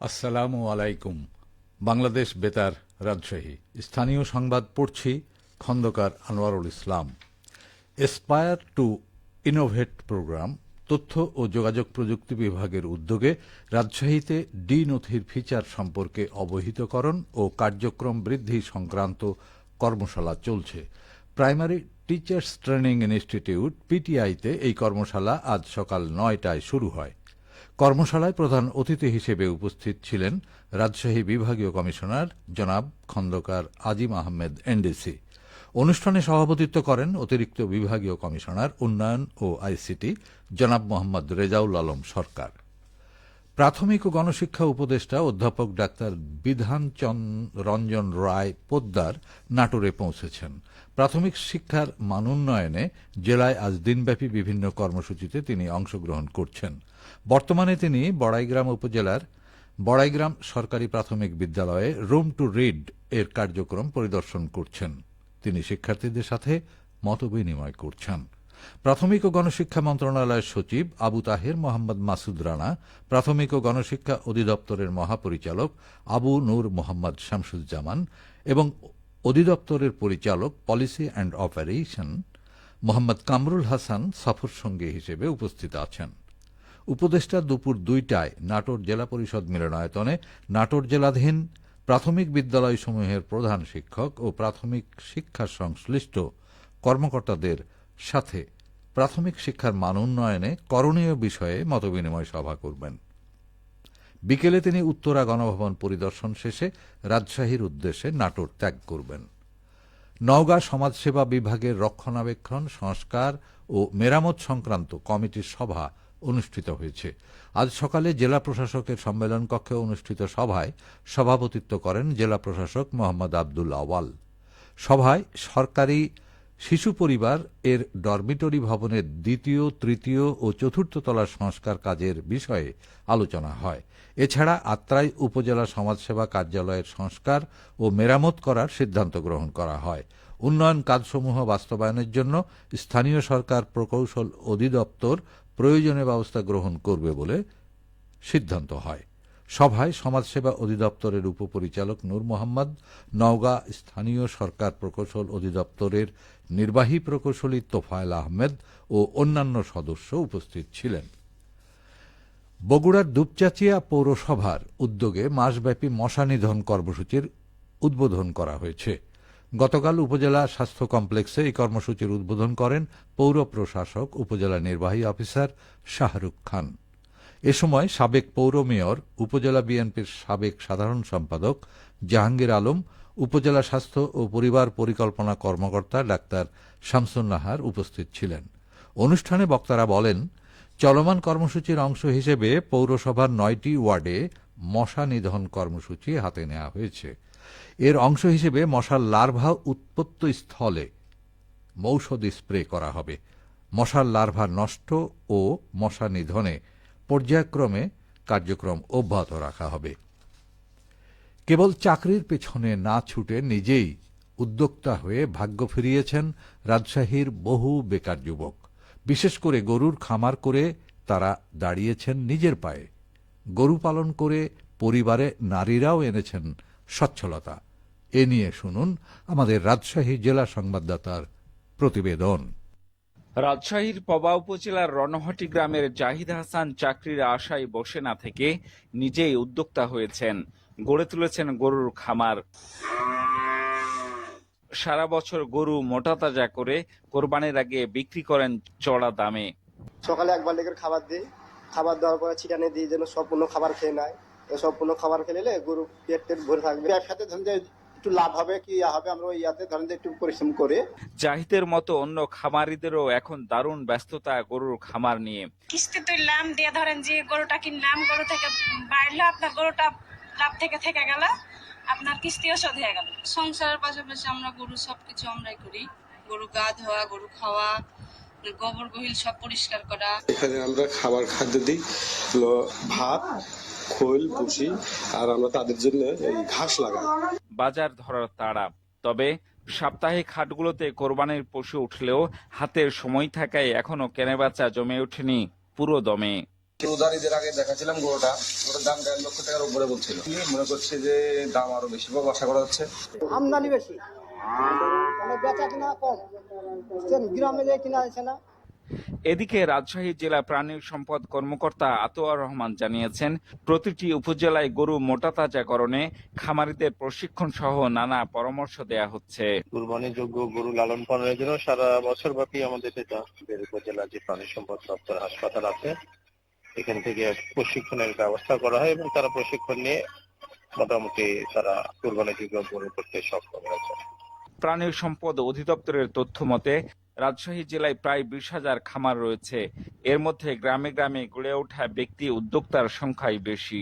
আসসালামু আলাইকুম। বাংলাদেশ বেতার, রাজশাহী। স্থানীয় সংবাদ পড়ছি Khandakar Anwarul Islam. Aspire to innovate programme তথ্য ও যোগাযোগ প্রযুক্তি বিভাগের উদ্যোগে রাজশাহীতে ডি নথির ফিচার সম্পর্কে অবহিতকরণ ও কার্যক্রম বৃদ্ধি সংক্রান্ত কর্মশালা চলছে। প্রাইমারি টিচার্স ট্রেনিং ইনস্টিটিউট পিটিআইতে এই কর্মশালা আজ সকাল ৯টায় শুরু হয়। কর্মশালায় প্রধান অতিথি হিসেবে উপস্থিত ছিলেন রাজশাহী বিভাগীয় কমিশনার জনাব খন্দকার আজিম আহমেদ এনডিসি। অনুষ্ঠানে সভাপতিত্ব করেন অতিরিক্ত বিভাগীয় কমিশনার উন্নয়ন ও আইসিটি জনাব মোহাম্মদ রেজাউল আলম সরকার। প্রাথমিক ও গণশিক্ষা উপদেষ্টা অধ্যাপক ডাক্তার বিধান রঞ্জন রায় পোদ্দার নাটোরে পৌঁছেছেন। প্রাথমিক শিক্ষার মানোন্নয়নে জেলায় আজ দিনব্যাপী বিভিন্ন কর্মসূচিতে তিনি অংশগ্রহণ করছেন। বর্তমানে তিনি বড়াইগ্রাম উপজেলার বড়াইগ্রাম সরকারি প্রাথমিক বিদ্যালয়ে রুম টু রিড এর কার্যক্রম পরিদর্শন করছেন। তিনি শিক্ষার্থীদের সাথে মতবিনিময় করছেন। প্রাথমিক ও গণশিক্ষা মন্ত্রণালয়ের সচিব আবু তাহের মোহাম্মদ মাসুদ রানা, প্রাথমিক ও গণশিক্ষা অধিদপ্তরের মহাপরিচালক আবু নূর মোহাম্মদ শামসুজ্জামান এবং অধিদপ্তরের পরিচালক policy and operation Mohammad Kamrul Hasan সফরসঙ্গী হিসেবে উপস্থিত আছেন। উপদেষ্টা দুপুর ২টায় নাটোর জেলা পরিষদ মিলনায়তনে নাটোর জেলাধীন প্রাথমিক বিদ্যালয়সমূহের প্রধান শিক্ষক ও প্রাথমিক শিক্ষা সংশ্লিষ্ট কর্মকর্তাদের সাথে প্রাথমিক শিক্ষার মান উন্নয়নে করণীয় বিষয়ে মতবিনিময় সভা করবেন। বিকেলে তিনি উত্তরা গণভবন পরিদর্শন শেষে রাজশাহীর উদ্দেশ্যে নাটোর ত্যাগ করবেন। নওগাঁ সমাজসেবা বিভাগের রক্ষণাবেক্ষণ, সংস্কার ও মেরামত সংক্রান্ত কমিটির সভা অনুষ্ঠিত হয়েছে। আজ সকালে জেলা প্রশাসকের সম্মেলন কক্ষে অনুষ্ঠিত সভায় সভাপতিত্ব করেন জেলা প্রশাসক মোহাম্মদ আব্দুল আওয়াল। সভায় সরকারি শিশু পরিবার এর ডরমিটরি ভবনের দ্বিতীয়, তৃতীয় ও চতুর্থ তলার সংস্কার কাজের বিষয়ে আলোচনা হয়। এছাড়া আত্রাই উপজেলা সমাজসেবা কার্যালয়ের সংস্কার ও মেরামত করার সিদ্ধান্ত গ্রহণ করা হয়। উন্নয়ন কাজসমূহ বাস্তবায়নের জন্য স্থানীয় সরকার প্রকৌশল অধিদপ্তর প্রয়োজনীয় ব্যবস্থা গ্রহণ করবে বলে সিদ্ধান্ত হয়। সভায় সমাজসেবা অধিদপ্তরের উপপরিচালক নূর মোহাম্মদ, নওগাঁ স্থানীয় সরকার প্রকৌশল অধিদপ্তরের নির্বাহী প্রকৌশলী তোফায়েল আহমেদ ও অন্যান্য সদস্য উপস্থিত ছিলেন। বগুড়ার দুপচাচিয়া পৌরসভার উদ্যোগে মাসব্যাপী মশা নিধন কর্মসূচির উদ্বোধন করা হয়েছে। গতকাল উপজেলা স্বাস্থ্য কমপ্লেক্সে এই কর্মসূচির উদ্বোধন করেন পৌর প্রশাসক উপজেলা নির্বাহী অফিসার শাহরুখ খান। এ সময় সাবেক পৌর মেয়র, উপজেলা বিএনপির সাবেক সাধারণ সম্পাদক জাহাঙ্গীর আলম, উপজেলা স্বাস্থ্য ও পরিবার পরিকল্পনা কর্মকর্তা ডাক্তার শামসুন নাহার উপস্থিত ছিলেন। অনুষ্ঠানে বক্তারা বলেন, চলমান কর্মসূচির অংশ হিসেবে পৌরসভার ৯টি ওয়ার্ডে মশা নিধন কর্মসূচি হাতে নেওয়া হয়েছে। এর অংশ হিসেবে মশার লার্ভা উৎপত্তি স্থলে মৌষধি স্প্রে করা হবে। মশার লার্ভা নষ্ট ও মশা নিধনে পর্যায়ক্রমে কার্যক্রম অব্যাহত রাখা হবে। কেবল চাকরির পেছনে না ছুটে নিজেই উদ্যোক্তা হয়ে ভাগ্য ফিরিয়েছেন রাজশাহীর বহু বেকার যুবক। বিশেষ করে গরুর খামার করে তারা দাঁড়িয়েছেন নিজের পায়ে। গরু পালন করে পরিবারে নারীরাও এনেছেন সচ্ছলতা। এ নিয়ে শুনুন আমাদের রাজশাহী জেলা সংবাদদাতার প্রতিবেদন। রাজশাহীর পবা উপজেলার রণহাটি গ্রামের জাহিদ হাসান চাকরির আশায় বসে না থেকে নিজেই উদ্যোক্তা হয়েছেন, গড়ে তুলেছেন গরুর খামার। সারা বছর গরু মোটা তাজা করে কোরবানির আগে বিক্রি করেন চড়া দামে। সকালে একবার লেগে খাবার দিই, খাবার দেওয়ার পরে ছিটানে দিই যেন সম্পূর্ণ খাবার খেয়ে নেয়। সম্পূর্ণ খাবার খেলে গরু পেট ভরে থাকবে। একসাথে ধরেন যে একটু লাভ হবে কি হবে, আমরা ইয়াতে ধরেন যে একটু পরিশ্রম করে। জাহিদের মতো অন্য খামারিদেরও এখন দারুণ ব্যস্ততা গরুর খামার নিয়ে। কিস্তি তুললাম দিয়ে ধরেন যে গরুটা কিনলাম, গরু থেকে বাইরলো, আপনার গরুটা লাভ থেকে গেল, আপনার কিস্তিও শোধ হয়ে গেল। সংসারের পাশাপাশি আমরা গরু সবকিছু আমরাই করি। গরু গা ধোয়া, গরু খাওয়া, গোবর গহিল সব পরিষ্কার করা। এখানে আমরা খাদ্য দিই ভাত, খোল, ভুসি, আর আমরা তাদের জন্য এই ঘাস লাগাই। বাজার ধরার তাড়া, তবে সাপ্তাহিক হাটগুলোতে কোরবানির পশু উঠলেও হাতের সময় থাকায় এখনো কেনাবেচা জমে ওঠেনি পুরো দমে। রোজারিদের আগে দেখাছিলাম গরুটা, ওটার দাম 1.5 লক্ষ টাকার উপরে বলছিল। মনে করছি যে দাম আরো বেশি পাবো আশা করা হচ্ছে। আমদানি বেশি, মানে বেচা কিনা কম, গ্রামে যে কিনা আছে না। এদিকে রাজশাহী জেলা প্রাণী সম্পদ কর্মকর্তা আতোয়ার রহমান জানিয়েছেন, প্রতিটি উপজেলায় গরু মোটাতাজাকরণে খামারিদের প্রশিক্ষণ সহ নানা পরামর্শ দেয়া হচ্ছে। কুরবানিযোগ্য গরু লালন পালনের জন্য সারা বছর ব্যাপী আমাদের যেটা উপজেলা যে প্রাণী সম্পদ দপ্তর হাসপাতাল আছে, এখান থেকে প্রশিক্ষণের ব্যবস্থা করা হয় এবং তারা প্রশিক্ষণ নিয়ে মোটামুটি তারা কুরবানিযোগ্য গরু করতে সক্ষম হয়েছে। প্রাণী সম্পদ অধিদপ্তরের তথ্য মতে রাজশাহী জেলায় প্রায় 20,000 খামার রয়েছে। এর মধ্যে গ্রামে গ্রামে গড়ে ওঠা ব্যক্তি উদ্যোক্তার সংখ্যাই বেশি।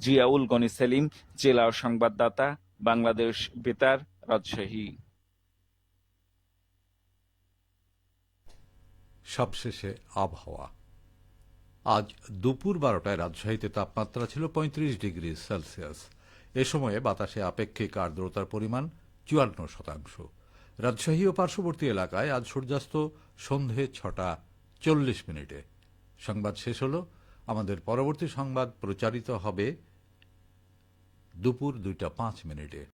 জিয়াউল গনি সেলিম, জেলা সংবাদদাতা, বাংলাদেশ বেতার, রাজশাহী। সবশেষে আবহাওয়া। আজ দুপুর 12টায় রাজশাহীতে তাপমাত্রা ছিল 35 ডিগ্রি সেলসিয়াস। এ সময়ে বাতাসে আপেক্ষিক আর্দ্রতার পরিমাণ 54%। রাজশাহী ও পার্শ্ববর্তী এলাকায় আজ সূর্যাস্ত সন্ধে 6:40। সংবাদ শেষ হল। আমাদের পরবর্তী সংবাদ প্রচারিত হবে দুপুর 2:05।